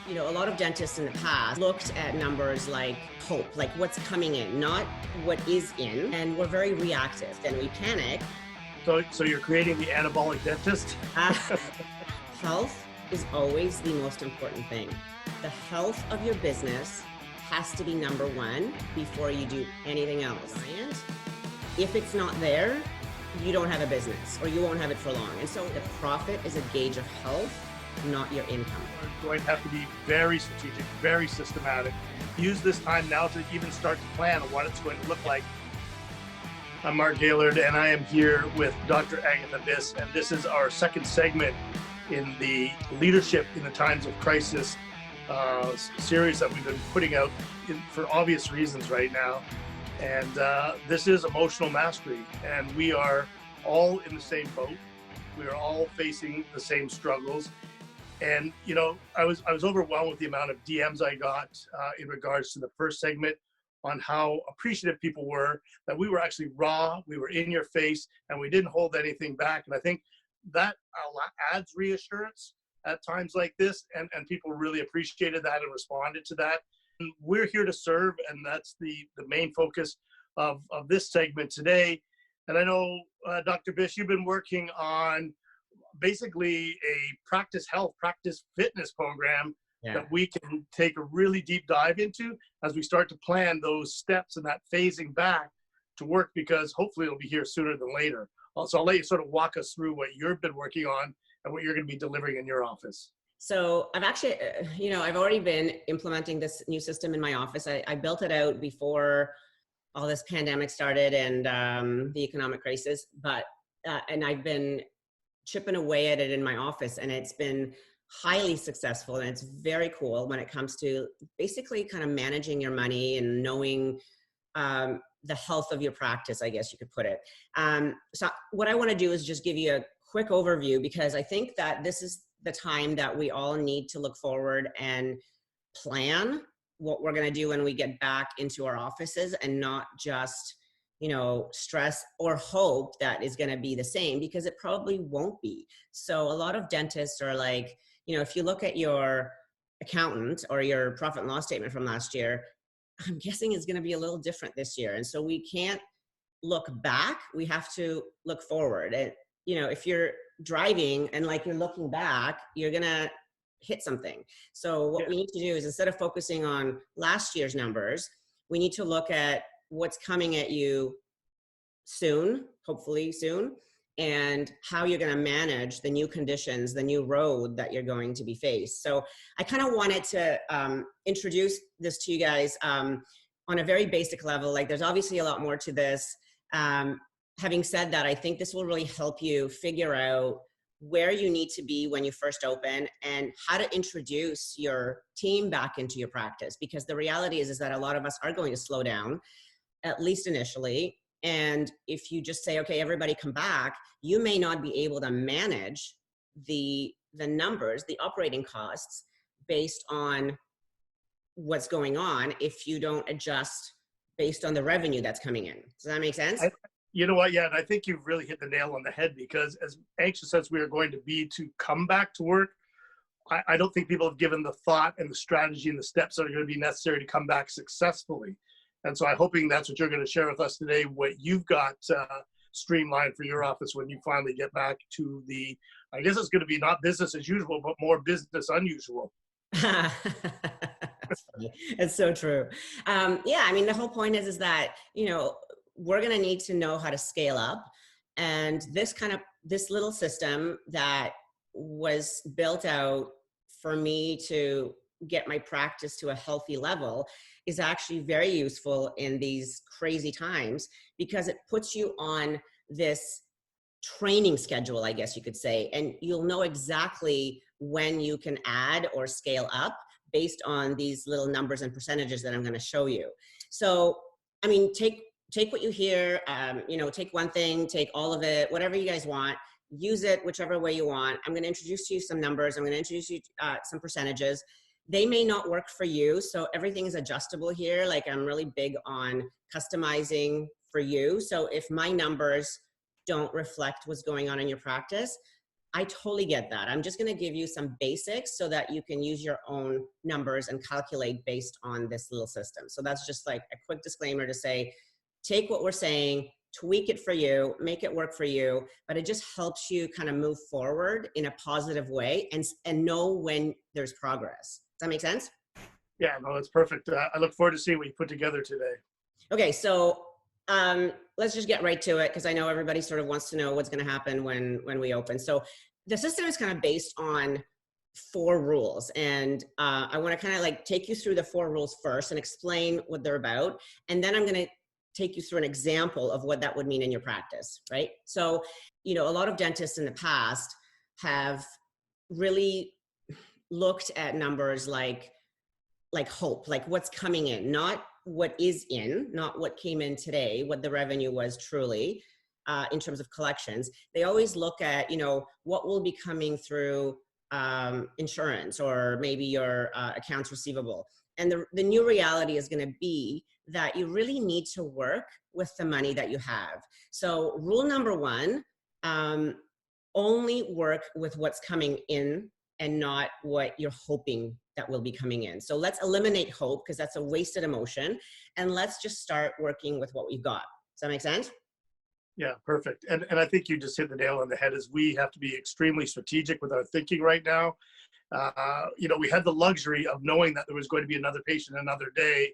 You know, a lot of dentists in the past looked at numbers like hope, like what's coming in, not what is in, and we're very reactive. Then we panic. So you're creating the anabolic dentist? Health is always the most important thing. The health of your business has to be number one before you do anything else. And if it's not there, you don't have a business, or you won't have it for long. And so the profit is a gauge of health, not your income. We're going to have to be very strategic, very systematic. Use this time now to even start to plan on what it's going to look like. I'm Mark Gaylord, and I am here with Dr. Agatha Biss, and this is our second segment in the Leadership in the Times of Crisis series that we've been putting out for obvious reasons right now. And this is emotional mastery, and we are all in the same boat. We are all facing the same struggles. And, you know, I was overwhelmed with the amount of DMs I got in regards to the first segment on how appreciative people were that we were actually raw, we were in your face, and we didn't hold anything back. And I think that adds reassurance at times like this, and people really appreciated that and responded to that. And we're here to serve, and that's the main focus of this segment today. And I know, Dr. Biss, you've been working on basically a practice health, practice fitness program that we can take a really deep dive into as we start to plan those steps and that phasing back to work, because hopefully it'll be here sooner than later. So I'll let you sort of walk us through what you've been working on and what you're going to be delivering in your office. So I've actually, I've already been implementing this new system in my office. I built it out before all this pandemic started and the economic crisis, and I've been chipping away at it in my office, and it's been highly successful, and it's very cool when it comes to basically kind of managing your money and knowing the health of your practice, I guess you could put it. So what I want to do is just give you a quick overview, because I think that this is the time that we all need to look forward and plan what we're going to do when we get back into our offices, and not just stress or hope that is going to be the same, because it probably won't be. So a lot of dentists are like, if you look at your accountant or your profit and loss statement from last year, I'm guessing it's going to be a little different this year. And so we can't look back. We have to look forward. And, if you're driving and like you're looking back, you're going to hit something. So what we need to do is, instead of focusing on last year's numbers, we need to look at what's coming at you soon, hopefully soon, and how you're going to manage the new conditions, the new road that you're going to be faced. So I kind of wanted to introduce this to you guys on a very basic level. Like, there's obviously a lot more to this. Having said that, I think this will really help you figure out where you need to be when you first open, and how to introduce your team back into your practice. Because the reality is that a lot of us are going to slow down, at least initially. And if you just say, okay, everybody come back, you may not be able to manage the numbers, the operating costs, based on what's going on if you don't adjust based on the revenue that's coming in. Does that make sense? You know what? Yeah, and I think you've really hit the nail on the head, because as anxious as we are going to be to come back to work, I don't think people have given the thought and the strategy and the steps that are going to be necessary to come back successfully. And so I'm hoping that's what you're going to share with us today, what you've got streamlined for your office when you finally get back to I guess it's going to be not business as usual, but more business unusual. That's funny. It's so true. The whole point is that, we're going to need to know how to scale up. And this little system that was built out for me to get my practice to a healthy level is actually very useful in these crazy times, because it puts you on this training schedule, I guess you could say, and you'll know exactly when you can add or scale up based on these little numbers and percentages that I'm going to show you. So, take what you hear, take one thing, take all of it, whatever you guys want, use it whichever way you want. I'm going to introduce to you some numbers. I'm going to introduce you some percentages. They may not work for you, so everything is adjustable here. Like, I'm really big on customizing for you. So if my numbers don't reflect what's going on in your practice, I totally get that. I'm just going to give you some basics so that you can use your own numbers and calculate based on this little system. So that's just like a quick disclaimer to say, take what we're saying, tweak it for you, make it work for you, but it just helps you kind of move forward in a positive way and know when there's progress. Does that make sense? Yeah, no, that's perfect. I look forward to seeing what you put together today. Okay, so let's just get right to it because I know everybody sort of wants to know what's going to happen when we open. So the system is kind of based on 4 rules, and I want to kind of like take you through the 4 rules first and explain what they're about, and then I'm going to take you through an example of what that would mean in your practice, right? So, you know, a lot of dentists in the past have really looked at numbers like hope, like what's coming in, not what is in, not what came in today, what the revenue was truly in terms of collections. They always look at, you know, what will be coming through insurance or maybe your accounts receivable. And the new reality is going to be that you really need to work with the money that you have. So rule number 1, only work with what's coming in and not what you're hoping that will be coming in. So let's eliminate hope because that's a wasted emotion. And let's just start working with what we've got. Does that make sense? Yeah, perfect. And I think you just hit the nail on the head is we have to be extremely strategic with our thinking right now. You know, we had the luxury of knowing that there was going to be another patient another day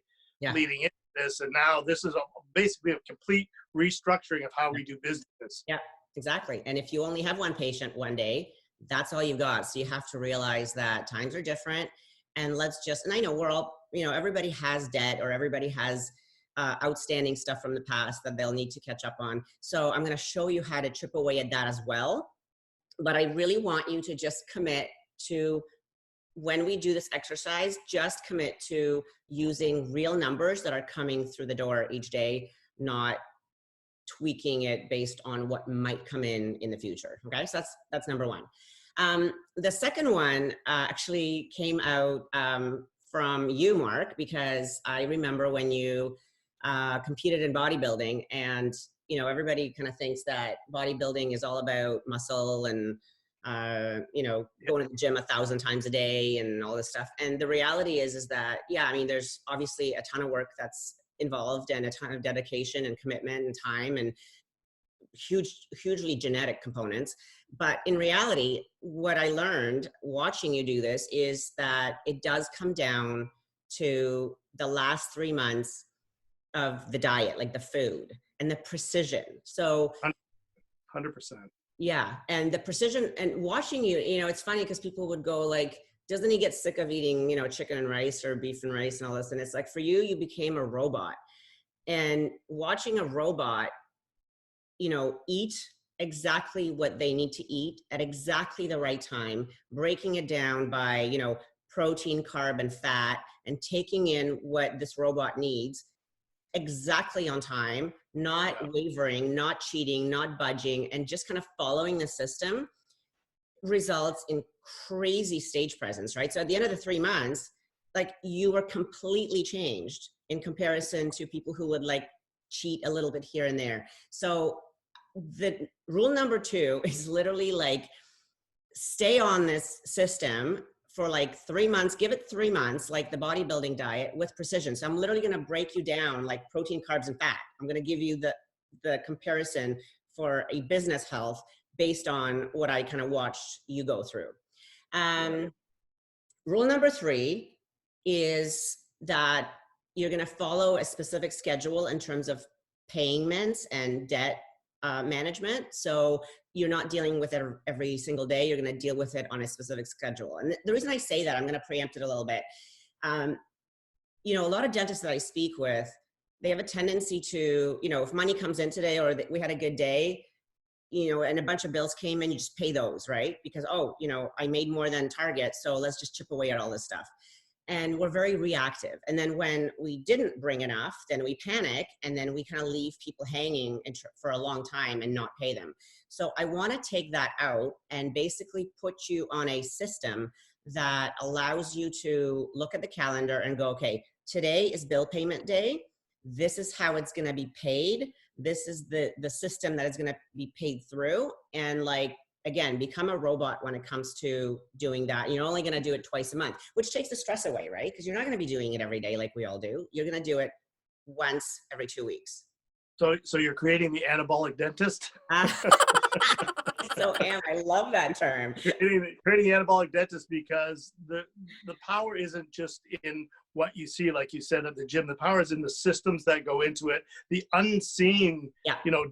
leading into this. And now this is basically a complete restructuring of how we do business. Yeah, exactly. And if you only have 1 patient one day, that's all you got. So you have to realize that times are different. And let's just, and I know we're all, you know, everybody has debt or everybody has outstanding stuff from the past that they'll need to catch up on. So I'm going to show you how to chip away at that as well. But I really want you to just commit to, when we do this exercise, just commit to using real numbers that are coming through the door each day, not tweaking it based on what might come in the future. Okay, so that's number 1. The second one actually came out from you, Mark, because I remember when you competed in bodybuilding, and you know, everybody kind of thinks that bodybuilding is all about muscle and you know, going to the gym 1,000 times a day and all this stuff. And the reality is that, yeah, I mean, there's obviously a ton of work that's involved and a ton of dedication and commitment and time and hugely genetic components. But in reality, what I learned watching you do this is that it does come down to the last 3 months of the diet, like the food and the precision. So 100%. Yeah. And the precision, and watching you, you know, it's funny because people would go like, doesn't he get sick of eating, you know, chicken and rice or beef and rice and all this? And it's like, for you, you became a robot. And watching a robot, you know, eat exactly what they need to eat at exactly the right time, breaking it down by, you know, protein, carb, and fat, and taking in what this robot needs exactly on time, not wavering, not cheating, not budging, and just kind of following the system results in crazy stage presence, right? So at the end of the 3 months, like, you were completely changed in comparison to people who would like cheat a little bit here and there. So the rule number 2 is literally like, stay on this system for like 3 months, give it 3 months, like the bodybuilding diet, with precision. So I'm literally going to break you down like protein, carbs, and fat. I'm going to give you the comparison for a business health based on what I kind of watched you go through. Rule number 3 is that you're going to follow a specific schedule in terms of payments and debt management. So you're not dealing with it every single day. You're going to deal with it on a specific schedule. And the reason I say that, I'm going to preempt it a little bit. You know, a lot of dentists that I speak with, they have a tendency to, you know, if money comes in today or we had a good day, you know, and a bunch of bills came in, you just pay those, right? Because, oh, you know, I made more than target, so let's just chip away at all this stuff. And we're very reactive. And then when we didn't bring enough, then we panic, and then we kind of leave people hanging for a long time and not pay them. So I want to take that out and basically put you on a system that allows you to look at the calendar and go, okay, today is bill payment day. This is how it's going to be paid. This is the system that is going to be paid through. And like, again, become a robot when it comes to doing that. You're only going to do it twice a month, which takes the stress away, right? Because you're not going to be doing it every day like we all do. You're going to do it once every 2 weeks. So you're creating the anabolic dentist? So I love that term. Creating anabolic dentist, because the power isn't just in what you see, like you said, at the gym. The power is in the systems that go into it, the unseen,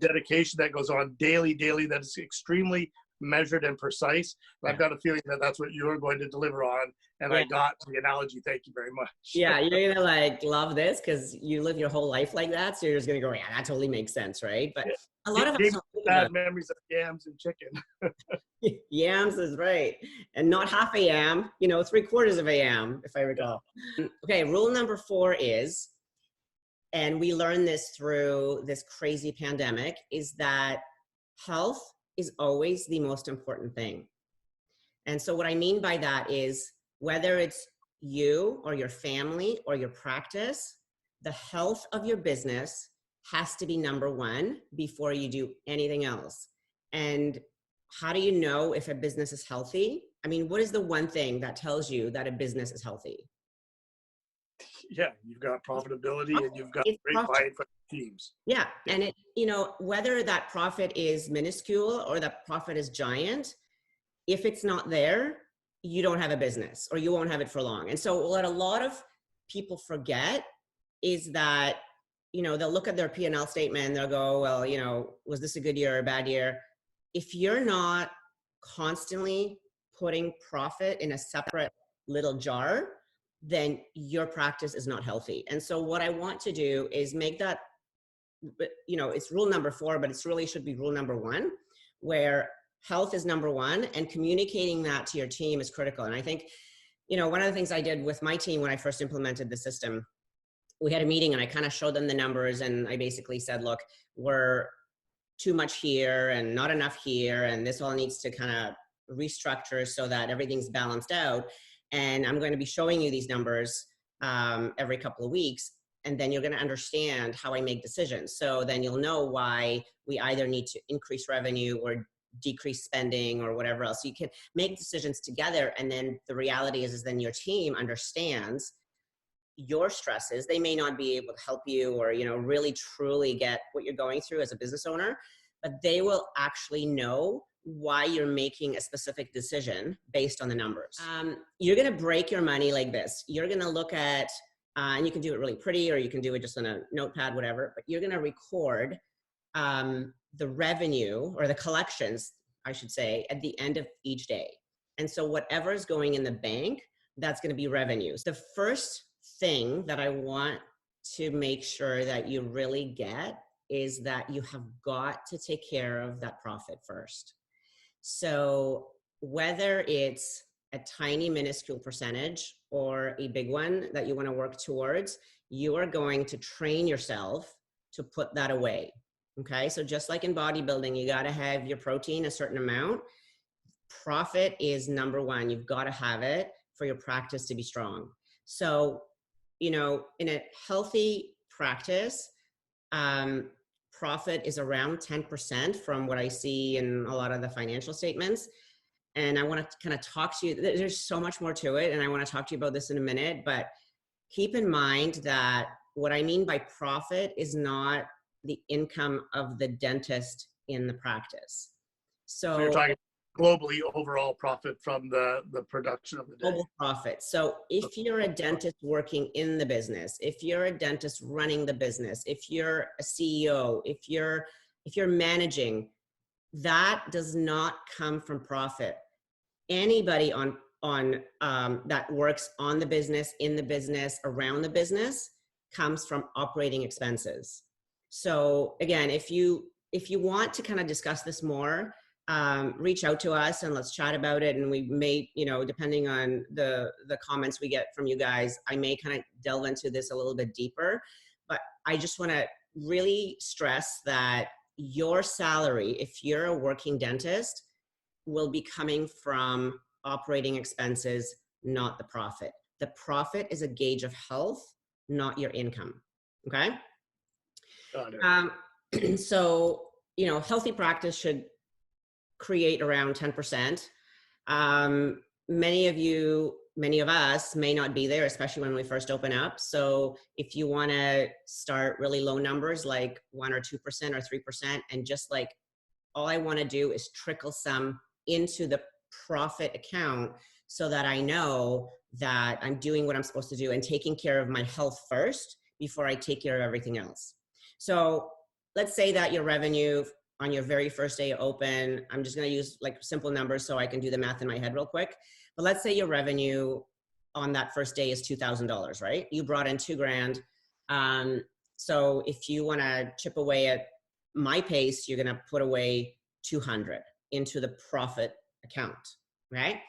dedication that goes on daily, that is extremely measured and precise. And I've got a feeling that that's what you're going to deliver on. And I got the analogy. Thank you very much. Yeah, you're gonna like love this because you live your whole life like that. So you're just gonna go, yeah, that totally makes sense, right? But a lot of us don't think bad memories of yams and chicken. Yams is right, and not half a yam. 3/4 of a yam, if I recall. Okay, rule number 4 is, and we learned this through this crazy pandemic, is that health is always the most important thing. And so what I mean by that is, whether it's you or your family or your practice, the health of your business has to be number 1 before you do anything else. And how do you know if a business is healthy? I mean, what is the one thing that tells you that a business is healthy? Yeah, you've got profitability and you've got great buy-in from teams. Yeah. And whether that profit is minuscule or that profit is giant, if it's not there, you don't have a business, or you won't have it for long. And so what a lot of people forget is that, they'll look at their P&L statement and they'll go, well, was this a good year or a bad year? If you're not constantly putting profit in a separate little jar, then your practice is not healthy. And so what I want to do is make that, it's rule number 4, but it's really should be rule number 1, where health is number 1, and communicating that to your team is critical. And I think, one of the things I did with my team when I first implemented the system, we had a meeting and I kind of showed them the numbers, and I basically said, look, we're too much here and not enough here, and this all needs to kind of restructure so that everything's balanced out. And I'm going to be showing you these numbers every couple of weeks, and then you're going to understand how I make decisions. So then you'll know why we either need to increase revenue or decrease spending or whatever else. So you can make decisions together. And then the reality is then your team understands your stresses. They may not be able to help you or, really truly get what you're going through as a business owner, but they will actually know why you're making a specific decision based on the numbers. You're going to break your money like this. You're going to look at, and you can do it really pretty, or you can do it just on a notepad, whatever, but you're going to record the revenue, or the collections, I should say, at the end of each day. And so whatever is going in the bank, that's going to be revenues. The first thing that I want to make sure that you really get is that you have got to take care of that profit first. So whether it's a tiny minuscule percentage or a big one that you want to work towards, you are going to train yourself to put that away. Okay. So just like in bodybuilding, you got to have your protein a certain amount. Profit is number 1. You've got to have it for your practice to be strong. So, in a healthy practice, profit is around 10% from what I see in a lot of the financial statements. And I want to kind of talk to you. There's so much more to it, and I want to talk to you about this in a minute. But keep in mind that what I mean by profit is not the income of the dentist in the practice. So you're talking globally overall profit from the production of the day. Global profit. So if you're a dentist working in the business, if you're a dentist running the business, if you're a CEO, if you're managing, that does not come from profit. Anybody on that works on the business, in the business, around the business, comes from operating expenses. So again, if you want to kind of discuss this more, reach out to us and let's chat about it. And we may, depending on the comments we get from you guys, I may kind of delve into this a little bit deeper. But I just want to really stress that your salary, if you're a working dentist, will be coming from operating expenses, not the profit. The profit is a gauge of health, not your income. Okay. Got it. So, healthy practice should create around 10%. Many of us may not be there, especially when we first open up. So if you want to start really low numbers, like 1 or 2% or 3%, and just like, all I want to do is trickle some into the profit account so that I know that I'm doing what I'm supposed to do and taking care of my health first before I take care of everything else. So let's say that your revenue on your very first day open, I'm just going to use like simple numbers so I can do the math in my head real quick. But let's say your revenue on that first day is $2,000, right? You brought in $2,000. So if you want to chip away at my pace, you're going to put away 200 into the profit account, right?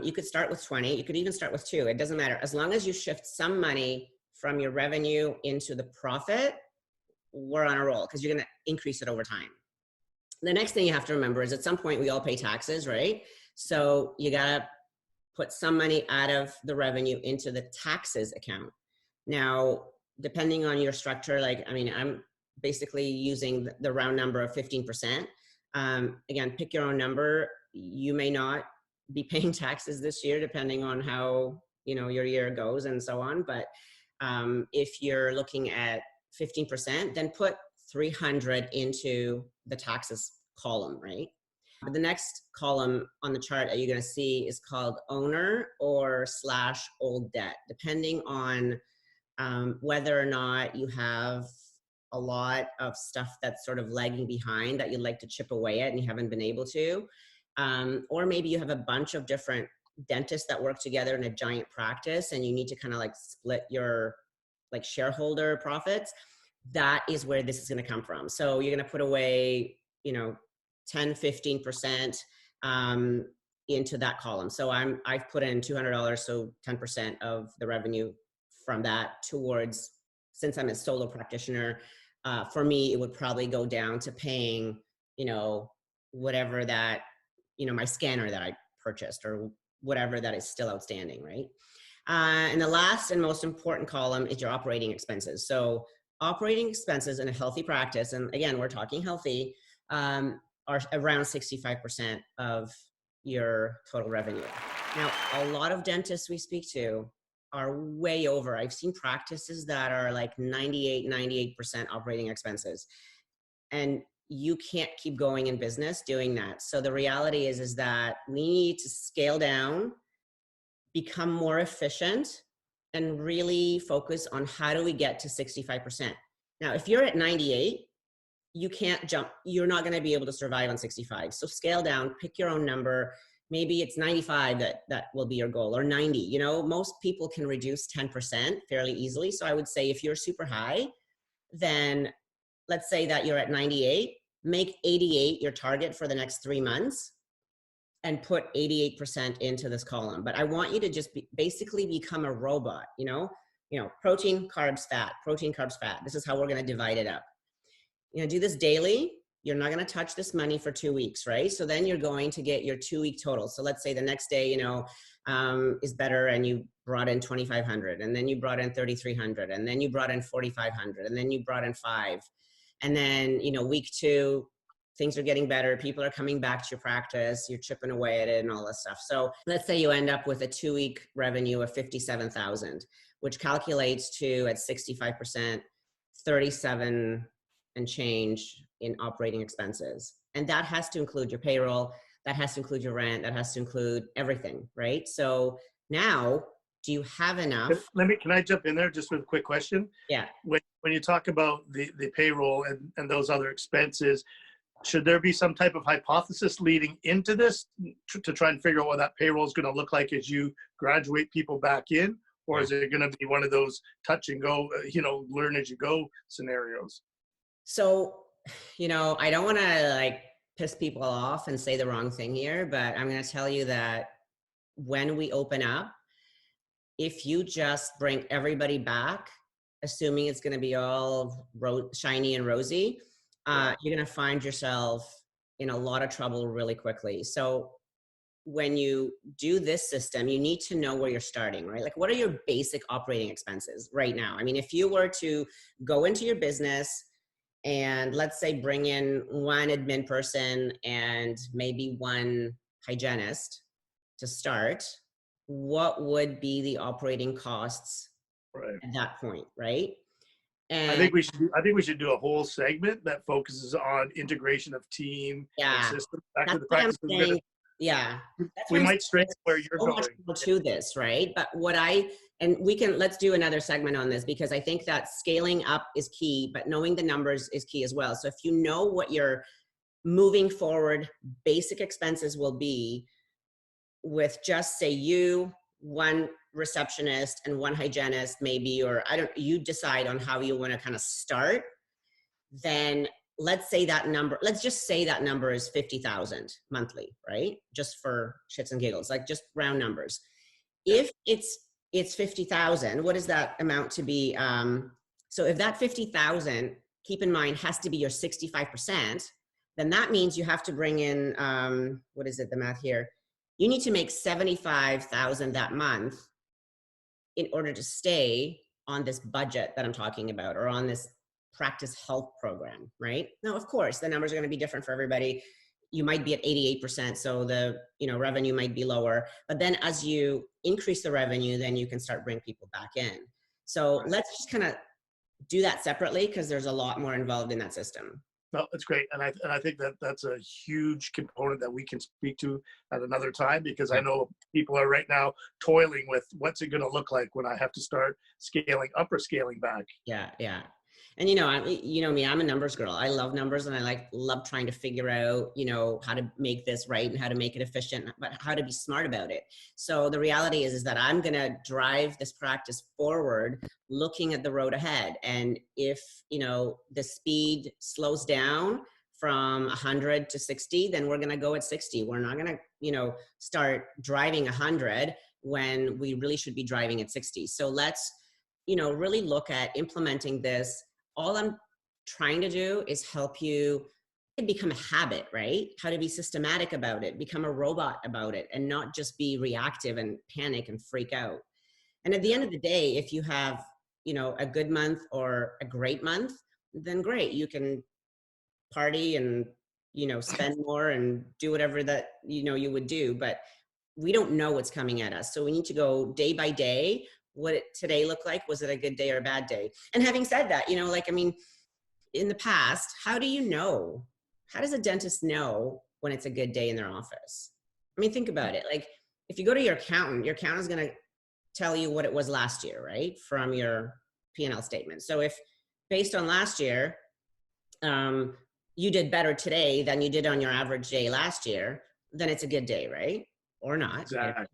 You could start with 20. You could even start with 2. It doesn't matter. As long as you shift some money from your revenue into the profit, we're on a roll because you're going to increase it over time. The next thing you have to remember is at some point we all pay taxes, right? So you got to put some money out of the revenue into the taxes account. Now, depending on your structure, like, I mean, I'm basically using the round number of 15%. Again, pick your own number. You may not be paying taxes this year, depending on how, you know, your year goes and so on. But if you're looking at 15%, then put 300 into the taxes column, right? The next column on the chart that you're going to see is called owner or / old debt, depending on whether or not you have a lot of stuff that's sort of lagging behind that you'd like to chip away at and you haven't been able to. Or maybe you have a bunch of different dentists that work together in a giant practice and you need to kind of like split your like shareholder profits. That is where this is going to come from. So you're going to put away, you know, 10, 15% into that column. So I've put in $200, so 10% of the revenue from that towards, since I'm a solo practitioner, for me, it would probably go down to paying, you know, whatever that, you know, my scanner that I purchased or whatever that is still outstanding, right? And the last and most important column is your operating expenses. So operating expenses in a healthy practice, and again, we're talking healthy, are around 65% of your total revenue. Now, a lot of dentists we speak to are way over. I've seen practices that are like 98% operating expenses. And you can't keep going in business doing that. So the reality is that we need to scale down, become more efficient, and really focus on how do we get to 65%. Now, if you're at 98, you can't jump. You're not going to be able to survive on 65. So scale down, pick your own number. Maybe it's 95 that will be your goal, or 90. You know, most people can reduce 10% fairly easily. So I would say if you're super high, then let's say that you're at 98, make 88 your target for the next 3 months and put 88% into this column. But I want you to just basically become a robot, you know, protein, carbs, fat, protein, carbs, fat. This is how we're going to divide it up. You know, do this daily. You're not going to touch this money for 2 weeks, right? So then you're going to get your 2-week total. So let's say the next day, you know, is better and you brought in 2,500, and then you brought in 3,300, and then you brought in 4,500, and then you brought in 5. And then, you know, week 2, things are getting better. People are coming back to your practice. You're chipping away at it and all this stuff. So let's say you end up with a 2-week revenue of 57,000, which calculates to, at 65%, 37 and change in operating expenses. And that has to include your payroll. That has to include your rent. That has to include everything, right? So now, do you have enough? Can I jump in there just with a quick question? Yeah. When you talk about the payroll and those other expenses, should there be some type of hypothesis leading into this to try and figure out what that payroll is going to look like as you graduate people back in? Or is it going to be one of those touch and go, you know, learn as you go scenarios? So, you know, I don't want to like piss people off and say the wrong thing here, but I'm going to tell you that when we open up, if you just bring everybody back, assuming it's going to be all shiny and rosy, you're going to find yourself in a lot of trouble really quickly. So when you do this system, you need to know where you're starting, right? Like, what are your basic operating expenses right now? I mean, if you were to go into your business and let's say bring in one admin person and maybe one hygienist to start, what would be the operating costs Right. at that point, right? I And think we should. I think we should do a whole segment that focuses on integration of team and yeah, systems back to that's the why I'm practice. We're gonna. saying, yeah, that's why We I'm might saying stray where there's you're so much going. more to this, right? But and we can, let's do another segment on this, because I think that scaling up is key, but knowing the numbers is key as well. So if you know what your moving forward basic expenses will be with just say you, one receptionist and one hygienist maybe, or I don't, you decide on how you want to kind of start, then let's say that number, let's just say that number is 50,000 monthly, right? Just for shits and giggles, like just round numbers. Yeah. If it's 50,000, what does that amount to be? So if that 50,000, keep in mind, has to be your 65%, then that means you have to bring in, what is it, the math here? You need to make 75,000 that month in order to stay on this budget that I'm talking about, or on this practice health program, right? Now, of course, the numbers are going to be different for everybody. You might be at 88%, so the revenue might be lower. But then as you increase the revenue, then you can start bringing people back in. So Right. let's just kind of do that separately, because there's a lot more involved in that system. No, it's great, and I think that that's a huge component that we can speak to at another time, because I Yeah. know people are right now toiling with what's it going to look like when I have to start scaling up or scaling back. Yeah, yeah. And you know me, I'm a numbers girl. I love numbers, and I love trying to figure out, how to make this right and how to make it efficient, but how to be smart about it. So the reality is that I'm going to drive this practice forward, looking at the road ahead. And if, the speed slows down from 100 to 60, then we're going to go at 60. We're not going to, start driving 100 when we really should be driving at 60. So let's, really look at implementing this. All I'm trying to do is help you become a habit, right? How to be systematic about it, become a robot about it, and not just be reactive and panic and freak out. And at the end of the day, if you have, a good month or a great month, then great. You can party and, spend more and do whatever that, you would do. But we don't know what's coming at us. So we need to go day by day. What did today look like? Was it a good day or a bad day? And having said that, in the past, how do you know? How does a dentist know when it's a good day in their office? I mean, think about it. Like, if you go to your accountant is going to tell you what it was last year, right? From your P&L statement. So if based on last year, you did better today than you did on your average day last year, then it's a good day, right? Or not. Exactly.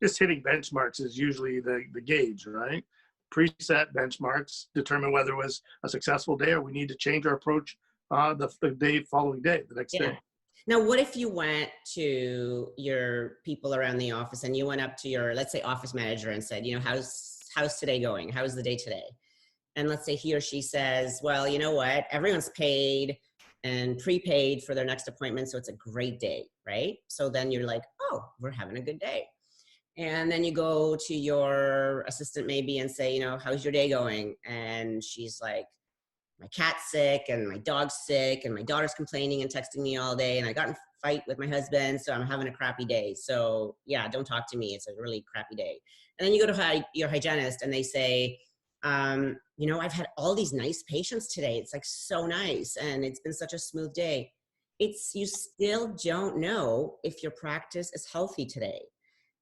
Just hitting benchmarks is usually the gauge, right? Preset benchmarks determine whether it was a successful day or we need to change our approach the day following day, the next day. Now, what if you went to your people around the office and you went up to your, let's say, office manager and said, how's today going? How's the day today? And let's say he or she says, well, you know what? Everyone's paid and prepaid for their next appointment, so it's a great day, right? So then you're like, oh, we're having a good day. And then you go to your assistant maybe and say, how's your day going? And she's like, my cat's sick and my dog's sick and my daughter's complaining and texting me all day and I got in a fight with my husband, so I'm having a crappy day. So yeah, don't talk to me. It's a really crappy day. And then you go to your hygienist and they say, I've had all these nice patients today. It's like so nice and it's been such a smooth day. You still don't know if your practice is healthy today.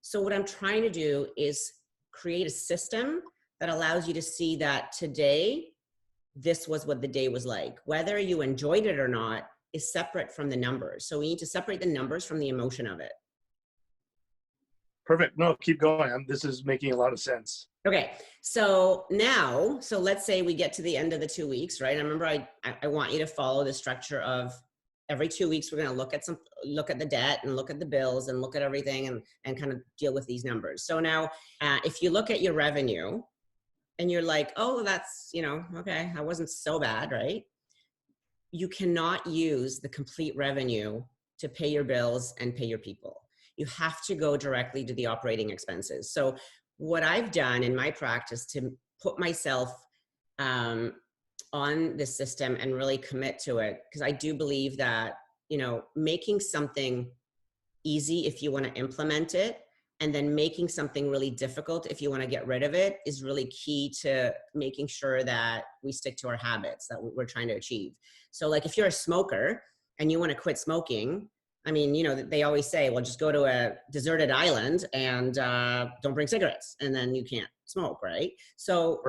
So what I'm trying to do is create a system that allows you to see that today, this was what the day was like. Whether you enjoyed it or not is separate from the numbers. So we need to separate the numbers from the emotion of it. Perfect. No, keep going. This is making a lot of sense. Okay. So let's say we get to the end of the 2 weeks, right? I remember I want you to follow the structure of every 2 weeks, we're going to look at the debt and look at the bills and look at everything and kind of deal with these numbers. So now if you look at your revenue and you're like, oh, that's, okay, that wasn't so bad, right? You cannot use the complete revenue to pay your bills and pay your people. You have to go directly to the operating expenses. So what I've done in my practice to put myself on this system and really commit to it, because I do believe that, you know, making something easy if you want to implement it, and then making something really difficult if you want to get rid of it, is really key to making sure that we stick to our habits that we're trying to achieve. So like if you're a smoker and you want to quit smoking, I mean, you know, they always say, well, just go to a deserted island and don't bring cigarettes, and then you can't smoke, right? So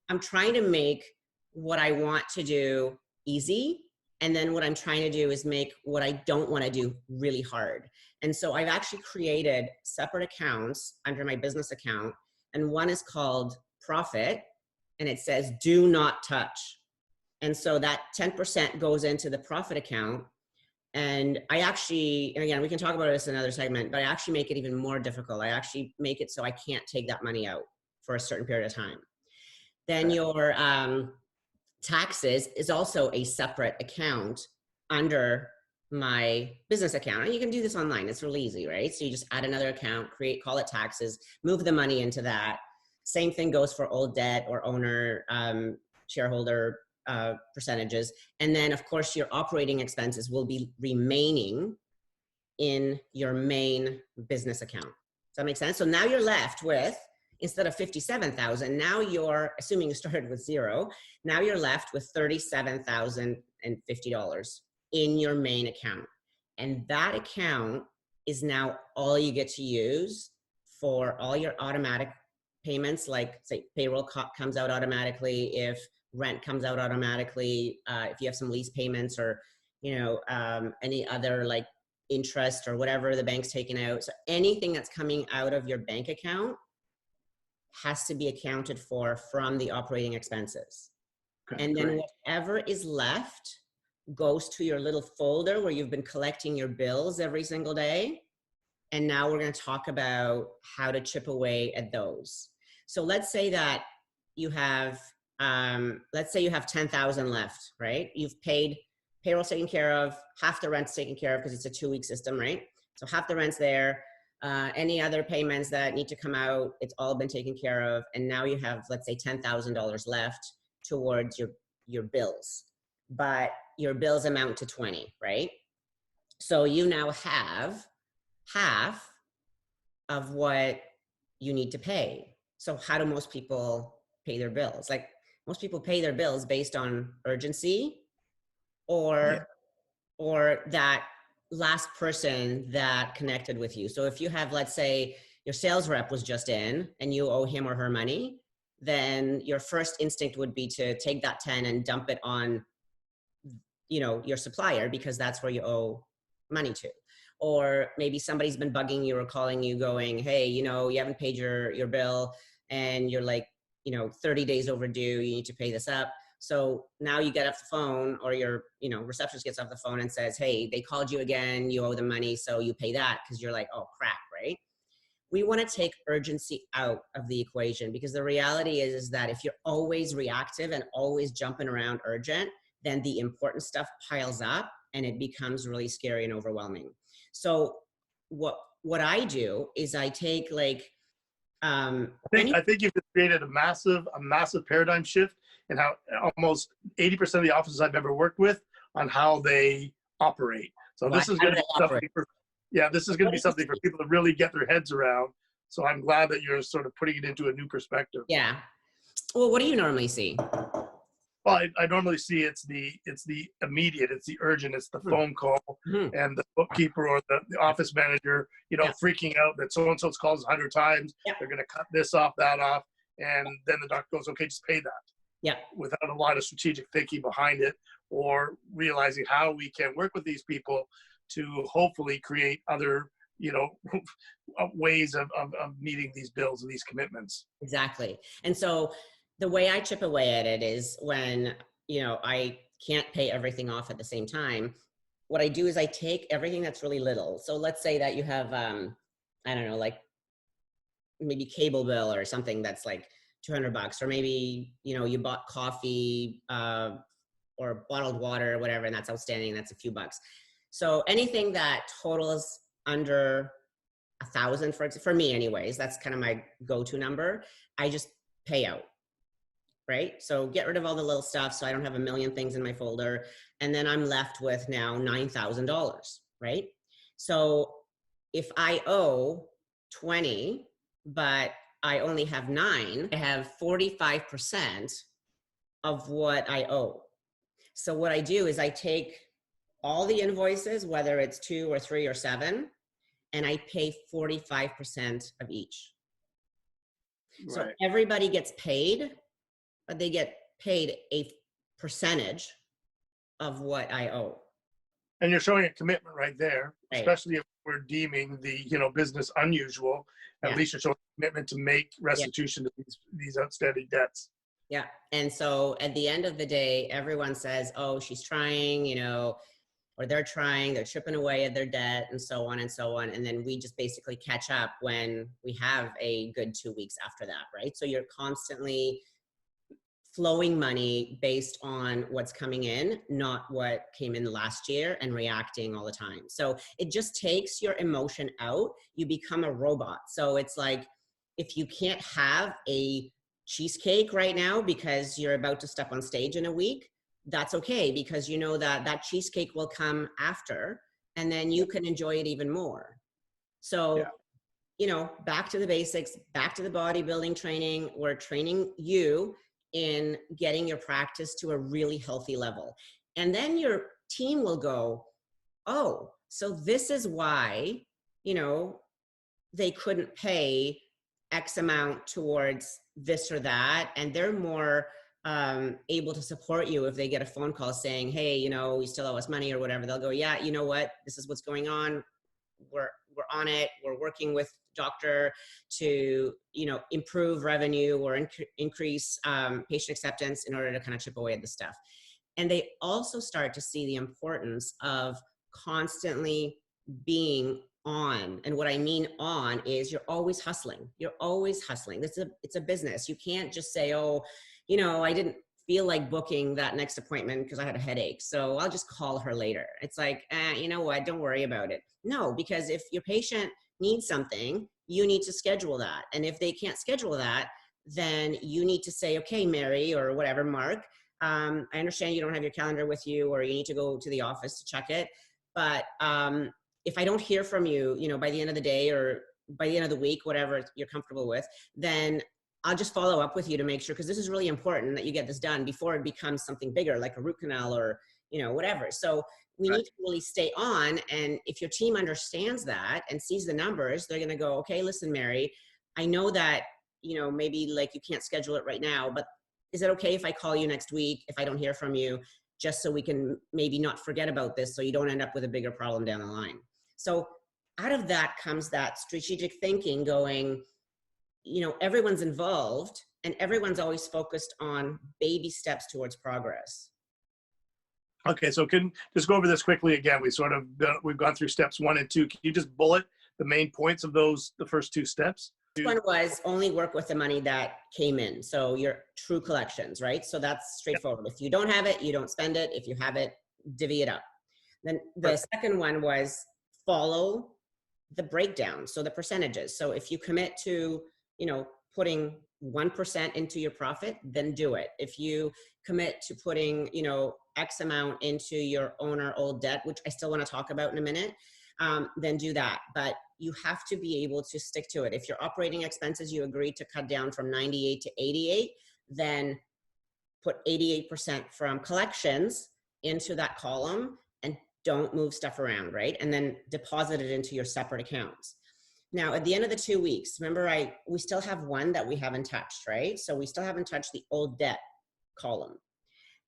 I'm trying to make what I want to do easy. And then what I'm trying to do is make what I don't want to do really hard. And so I've actually created separate accounts under my business account. And one is called Profit, and it says do not touch. And so that 10% goes into the Profit account. And I actually, and again, we can talk about this in another segment, but I actually make it even more difficult. I actually make it so I can't take that money out for a certain period of time. Then your taxes is also a separate account under my business account. And you can do this online. It's really easy, right? So you just add another account, call it taxes, move the money into that. Same thing goes for old debt or owner, shareholder percentages. And then of course your operating expenses will be remaining in your main business account. Does that make sense? So now you're left with, instead of 57,000, now you're, assuming you started with zero, now you're left with $37,050 in your main account. And that account is now all you get to use for all your automatic payments, like say payroll comes out automatically, if rent comes out automatically, if you have some lease payments or, you know, any other like interest or whatever the bank's taking out. So anything that's coming out of your bank account has to be accounted for from the operating expenses. Okay, and then whatever is left goes to your little folder where you've been collecting your bills every single day. And now we're going to talk about how to chip away at those. So let's say that you have, let's say you have 10,000 left, right? You've paid, payroll's taken care of, half the rent's taken care of because it's a 2-week system, right? So half the rent's there. Any other payments that need to come out, it's all been taken care of. And now you have, let's say, $10,000 left towards your bills, but your bills amount to 20, right? So you now have half of what you need to pay. So how do most people pay their bills? Like most people pay their bills based on urgency or that last person that connected with you. So if you have, let's say your sales rep was just in and you owe him or her money, then your first instinct would be to take that 10 and dump it on, you know, your supplier, because that's where you owe money to. Or maybe somebody's been bugging you or calling you going, hey, you know, you haven't paid your bill and you're like, you know, 30 days overdue, you need to pay this up. So now you get off the phone, or your, you know, receptionist gets off the phone and says, hey, they called you again, you owe them money, so you pay that, because you're like, oh crap, right? We want to take urgency out of the equation, because the reality is that if you're always reactive and always jumping around urgent, then the important stuff piles up and it becomes really scary and overwhelming. So what I do is I take like, I think you've created a massive paradigm shift in how almost 80% of the offices I've ever worked with on how they operate. So this is going to be something for, this is going to be something for people to really get their heads around. So I'm glad that you're sort of putting it into a new perspective. Yeah. Well, what do you normally see? Well, I normally see it's the immediate, it's the urgent, it's the phone call, and the bookkeeper or the office manager, you know, freaking out that so-and-so's calls 100 times. They're going to cut this off, that off. And then the doctor goes, okay, just pay that. Yeah. Without a lot of strategic thinking behind it, or realizing how we can work with these people to hopefully create other, you know, ways of meeting these bills and these commitments. Exactly. And so the way I chip away at it is when, you know, I can't pay everything off at the same time. What I do is I take everything that's really little. So let's say that you have, I don't know, like maybe cable bill or something that's like $200, or maybe, you know, you bought coffee or bottled water or whatever, and that's outstanding. That's a few bucks. So anything that totals under 1,000, for me anyways, that's kind of my go-to number. I just pay out. right? So get rid of all the little stuff so I don't have a million things in my folder. And then I'm left with now $9,000, right? So if I owe 20, but I only have 9, I have 45% of what I owe. So what I do is I take all the invoices, whether it's 2 or 3 or 7, and I pay 45% of each. So Right. everybody gets paid, but they get paid a percentage of what I owe. And you're showing a commitment right there, Right. especially if we're deeming the, business unusual. At Yeah. least you're showing a commitment to make restitution to these outstanding debts. Yeah. And so at the end of the day, everyone says, oh, she's trying, or they're trying, they're chipping away at their debt and so on and so on. And then we just basically catch up when we have a good 2 weeks after that, right? So you're constantly flowing money based on what's coming in, not what came in last year, and reacting all the time. So it just takes your emotion out. You become a robot. So it's like, if you can't have a cheesecake right now because you're about to step on stage in a week, that's okay, because you know that that cheesecake will come after, and then you can enjoy it even more. So, back to the basics, back to the bodybuilding training. We're training you in getting your practice to a really healthy level. And then your team will go, oh, so this is why, they couldn't pay X amount towards this or that. And they're more able to support you if they get a phone call saying, hey, we still owe us money or whatever. They'll go, yeah, you know what? This is what's going on. We're on it. We're working with doctor to, improve revenue or increase patient acceptance in order to kind of chip away at the stuff. And they also start to see the importance of constantly being on. And what I mean on is you're always hustling. You're always hustling. It's a business. You can't just say, oh, I didn't feel like booking that next appointment because I had a headache, so I'll just call her later. It's like, you know what? Don't worry about it. No, because if your patient needs something, you need to schedule that. And if they can't schedule that, then you need to say, okay, Mary, or whatever, Mark, I understand you don't have your calendar with you, or you need to go to the office to check it. But if I don't hear from you, by the end of the day or by the end of the week, whatever you're comfortable with, then I'll just follow up with you to make sure, because this is really important that you get this done before it becomes something bigger, like a root canal or, whatever. So we need to really stay on. And if your team understands that and sees the numbers, they're going to go, okay, listen, Mary, I know that, maybe like you can't schedule it right now, but is it okay if I call you next week if I don't hear from you, just so we can maybe not forget about this, so you don't end up with a bigger problem down the line. So out of that comes that strategic thinking going, everyone's involved and everyone's always focused on baby steps towards progress. Okay, so can just go over this quickly again. We've gone through steps 1 and 2. Can you just bullet the main points of the first 2 steps? One was only work with the money that came in. So your true collections, right? So that's straightforward. If you don't have it, you don't spend it. If you have it, divvy it up. Then the second one was follow the breakdown. So the percentages. So if you commit to, putting 1% into your profit, then do it. If you commit to putting, X amount into your owner old debt, which I still want to talk about in a minute, then do that. But you have to be able to stick to it. If your operating expenses, you agree to cut down from 98 to 88, then put 88% from collections into that column and don't move stuff around, right? And then deposit it into your separate accounts. Now, at the end of the 2 weeks, remember, we still have one that we haven't touched, right? So we still haven't touched the old debt column.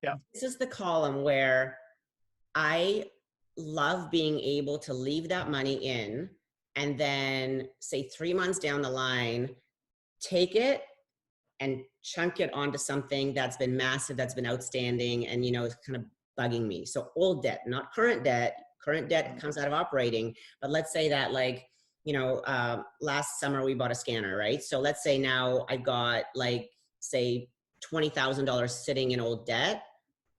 Yeah. This is the column where I love being able to leave that money in, and then say 3 months down the line, take it and chunk it onto something that's been massive, that's been outstanding, and, it's kind of bugging me. So old debt, not current debt. Current debt comes out of operating, but let's say that last summer we bought a scanner, right? So let's say now I've got say $20,000 sitting in old debt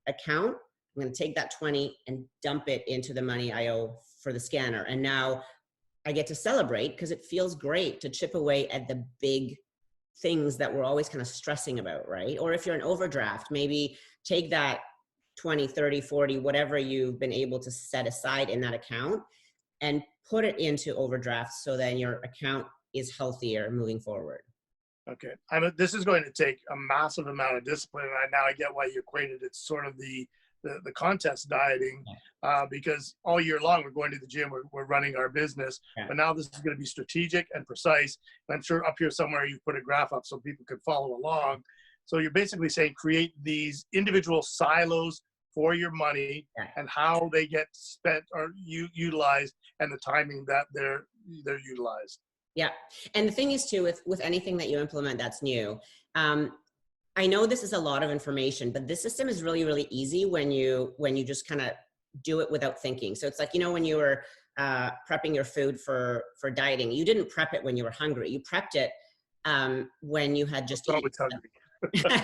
account. I'm going to take that 20 and dump it into the money I owe for the scanner. And now I get to celebrate because it feels great to chip away at the big things that we're always kind of stressing about, right? Or if you're an overdraft, maybe take that 20, 30, 40, whatever you've been able to set aside in that account and put it into overdraft so then your account is healthier moving forward. Okay. This is going to take a massive amount of discipline. And now I get why you equated it's sort of the contest dieting, because all year long we're going to the gym, we're running our business, but now this is going to be strategic and precise. And I'm sure up here somewhere you put a graph up so people could follow along. So you're basically saying create these individual silos for your money and how they get spent or utilized and the timing that they're utilized. Yeah. And the thing is too, with anything that you implement that's new, I know this is a lot of information, but this system is really, really easy when you just kind of do it without thinking. So it's like, when you were prepping your food for dieting, you didn't prep it when you were hungry. You prepped it when you had just eaten. Yeah.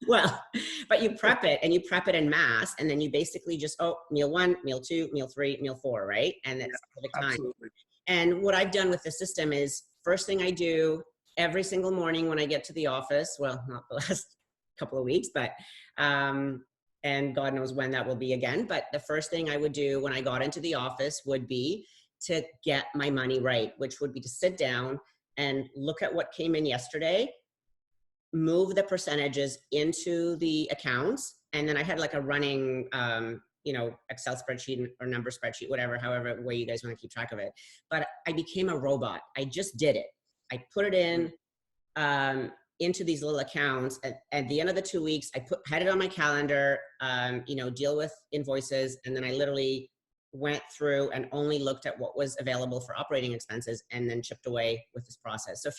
Well, but you prep it and you prep it en masse, and then you basically just, meal 1, meal 2, meal 3, meal 4, right? And it's specific time. Absolutely. And what I've done with the system is first thing I do every single morning when I get to the office, well, not the last couple of weeks, but, and God knows when that will be again. But the first thing I would do when I got into the office would be to get my money right, which would be to sit down and look at what came in yesterday, move the percentages into the accounts. And then I had like a running, Excel spreadsheet or number spreadsheet, whatever, however way you guys want to keep track of it. But I became a robot. I just did it. I put it in into these little accounts. At the end of the 2 weeks, I had it on my calendar, deal with invoices. And then I literally went through and only looked at what was available for operating expenses and then chipped away with this process. So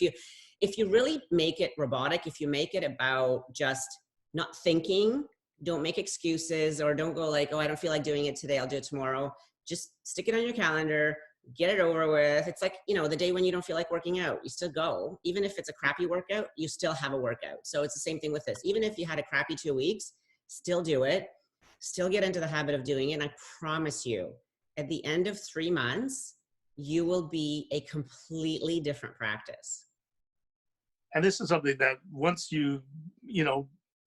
if you really make it robotic, if you make it about just not thinking, don't make excuses, or don't go like, I don't feel like doing it today, I'll do it tomorrow. Just stick it on your calendar, get it over with. It's like, the day when you don't feel like working out, you still go. Even if it's a crappy workout, you still have a workout. So it's the same thing with this. Even if you had a crappy 2 weeks, still do it, still get into the habit of doing it. And I promise you, at the end of 3 months, you will be a completely different practice. And this is something that once you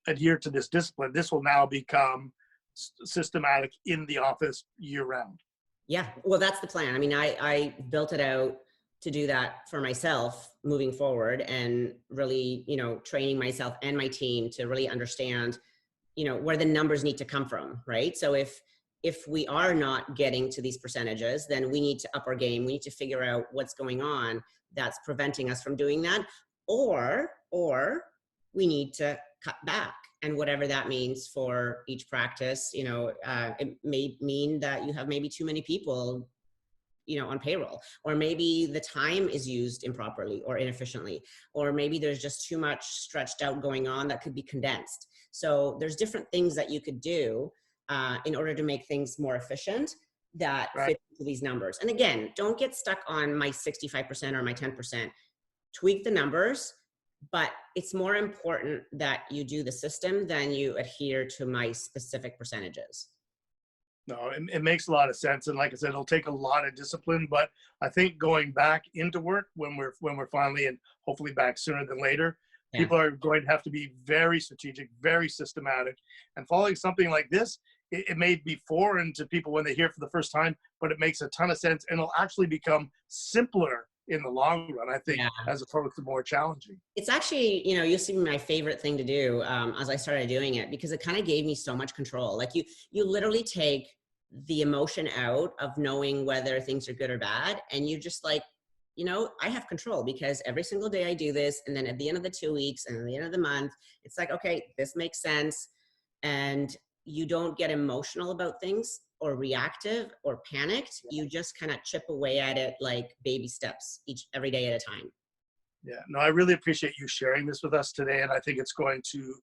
adhere to this discipline, this will now become systematic in the office year round. Yeah, well, that's the plan. I mean, I built it out to do that for myself moving forward, and really, training myself and my team to really understand, where the numbers need to come from, right? So if we are not getting to these percentages, then we need to up our game. We need to figure out what's going on that's preventing us from doing that, or we need to cut back. And whatever that means for each practice, it may mean that you have maybe too many people, on payroll, or maybe the time is used improperly or inefficiently, or maybe there's just too much stretched out going on that could be condensed. So there's different things that you could do in order to make things more efficient that fit into these numbers. And again, don't get stuck on my 65% or my 10%. Tweak the numbers. But it's more important that you do the system than you adhere to my specific percentages. No, it makes a lot of sense. And like I said, it'll take a lot of discipline, but I think going back into work when we're finally, and hopefully back sooner than later, people are going to have to be very strategic, very systematic, and following something like this, it may be foreign to people when they hear it for the first time, but it makes a ton of sense, and it'll actually become simpler in the long run, I think, as opposed to more challenging. It's actually, used to be my favorite thing to do as I started doing it, because it kind of gave me so much control. Like you literally take the emotion out of knowing whether things are good or bad. And you just like, I have control because every single day I do this. And then at the end of the 2 weeks and at the end of the month, it's like, okay, this makes sense. And you don't get emotional about things or reactive or panicked. You just kind of chip away at it like baby steps every day at a time. Yeah, no, I really appreciate you sharing this with us today. And I think it's going to,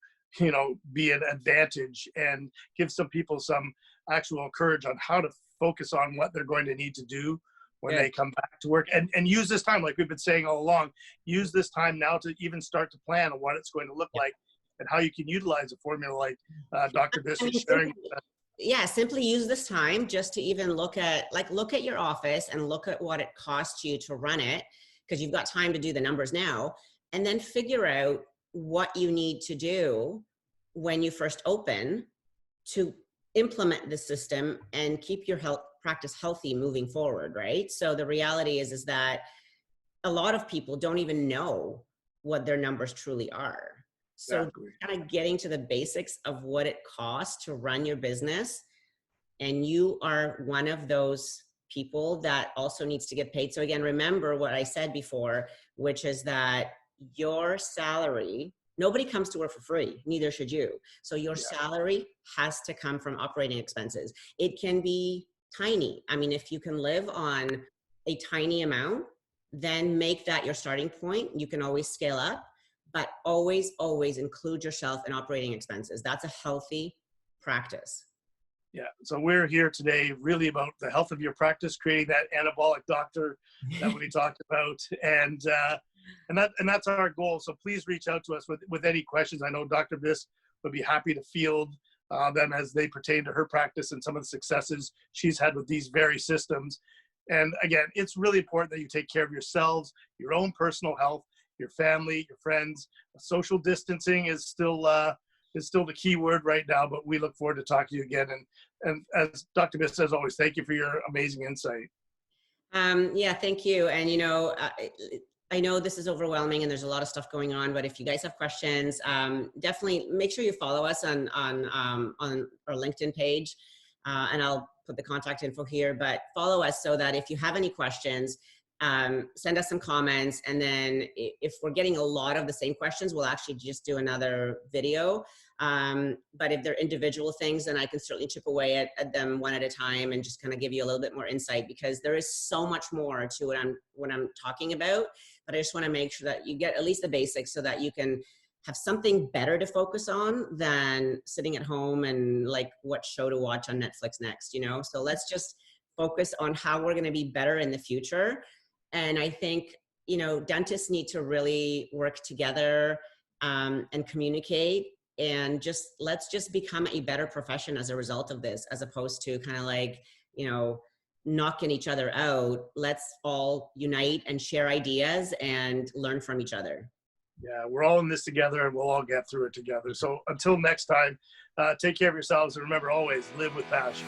be an advantage and give some people some actual courage on how to focus on what they're going to need to do when they come back to work, and use this time, like we've been saying all along, use this time now to even start to plan on what it's going to look like and how you can utilize a formula like Dr. Biss is sharing. Yeah, simply use this time just to even look at your office and look at what it costs you to run it, because you've got time to do the numbers now. and then figure out what you need to do when you first open to implement the system and keep your health practice healthy moving forward, right? So the reality is that a lot of people don't even know what their numbers truly are. So Exactly. kind of getting to the basics of what it costs to run your business, and you are one of those people that also needs to get paid. So again, remember what I said before, which is that your salary, nobody comes to work for free, neither should you. So your Yeah. salary has to come from operating expenses. It can be tiny. I mean, if you can live on a tiny amount, then make that your starting point. You can always scale up, but always, always include yourself in operating expenses. That's a healthy practice. Yeah. So we're here today really about the health of your practice, creating that anabolic doctor that we talked about. And that's our goal. So please reach out to us with any questions. I know Dr. Biss would be happy to field them as they pertain to her practice and some of the successes she's had with these very systems. And again, it's really important that you take care of yourselves, your own personal health, your family, your friends. Social distancing is still the key word right now, but we look forward to talking to you again. And as Dr. Biss says always, thank you for your amazing insight. Yeah, thank you. And I know this is overwhelming and there's a lot of stuff going on, but if you guys have questions, definitely make sure you follow us on our LinkedIn page, and I'll put the contact info here. But follow us so that if you have any questions, send us some comments, and then if we're getting a lot of the same questions, we'll actually just do another video. But if they're individual things, then I can certainly chip away at them one at a time and just kind of give you a little bit more insight, because there is so much more to what I'm talking about. But I just want to make sure that you get at least the basics so that you can have something better to focus on than sitting at home and like what show to watch on Netflix next, So let's just focus on how we're going to be better in the future. And I think, dentists need to really work together and communicate, and let's just become a better profession as a result of this, as opposed to kind of like, knocking each other out. Let's all unite and share ideas and learn from each other. Yeah, we're all in this together and we'll all get through it together. So until next time, take care of yourselves and remember, always live with passion.